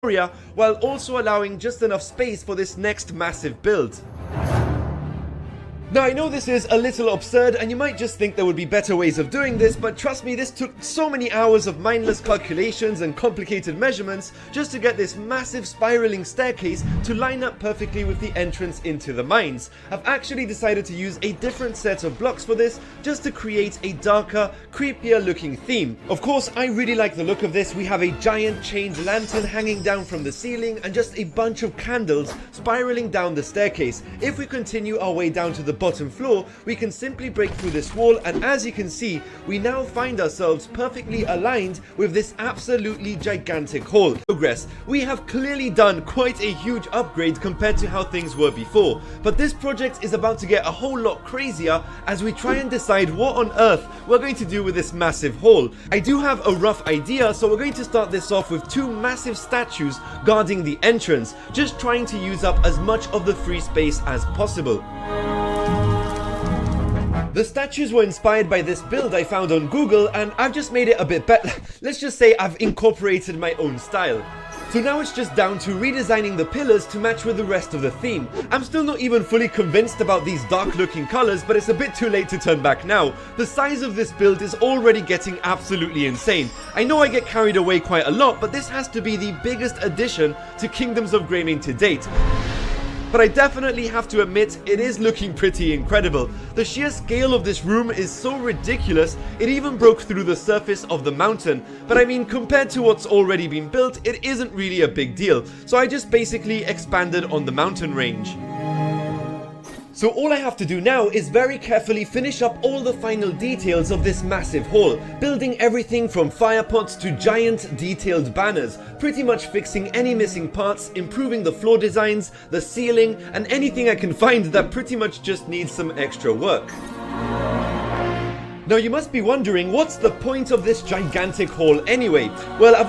area, while also allowing just enough space for this next massive build. Now I know this is a little absurd and you might just think there would be better ways of doing this, but trust me, this took so many hours of mindless calculations and complicated measurements just to get this massive spiraling staircase to line up perfectly with the entrance into the mines. I've actually decided to use a different set of blocks for this just to create a darker, creepier looking theme. Of course, I really like the look of this. We have a giant chained lantern hanging down from the ceiling and just a bunch of candles spiraling down the staircase. If we continue our way down to the bottom floor, we can simply break through this wall, and as you can see, we now find ourselves perfectly aligned with this absolutely gigantic hall. Progress. We have clearly done quite a huge upgrade compared to how things were before, but this project is about to get a whole lot crazier as we try and decide what on earth we're going to do with this massive hall. I do have a rough idea, so we're going to start this off with two massive statues guarding the entrance, just trying to use up as much of the free space as possible. The statues were inspired by this build I found on Google, and I've just made it a bit better. Let's just say I've incorporated my own style. So now it's just down to redesigning the pillars to match with the rest of the theme. I'm still not even fully convinced about these dark looking colors, but it's a bit too late to turn back now. The size of this build is already getting absolutely insane. I know I get carried away quite a lot, but this has to be the biggest addition to Kingdoms of Gaming to date. But I definitely have to admit, it is looking pretty incredible. The sheer scale of this room is so ridiculous, it even broke through the surface of the mountain. But I mean, compared to what's already been built, it isn't really a big deal. So I just basically expanded on the mountain range. So all I have to do now is very carefully finish up all the final details of this massive hall, building everything from fire pots to giant detailed banners, pretty much fixing any missing parts, improving the floor designs, the ceiling, and anything I can find that pretty much just needs some extra work. Now you must be wondering, what's the point of this gigantic hall anyway? Well, I've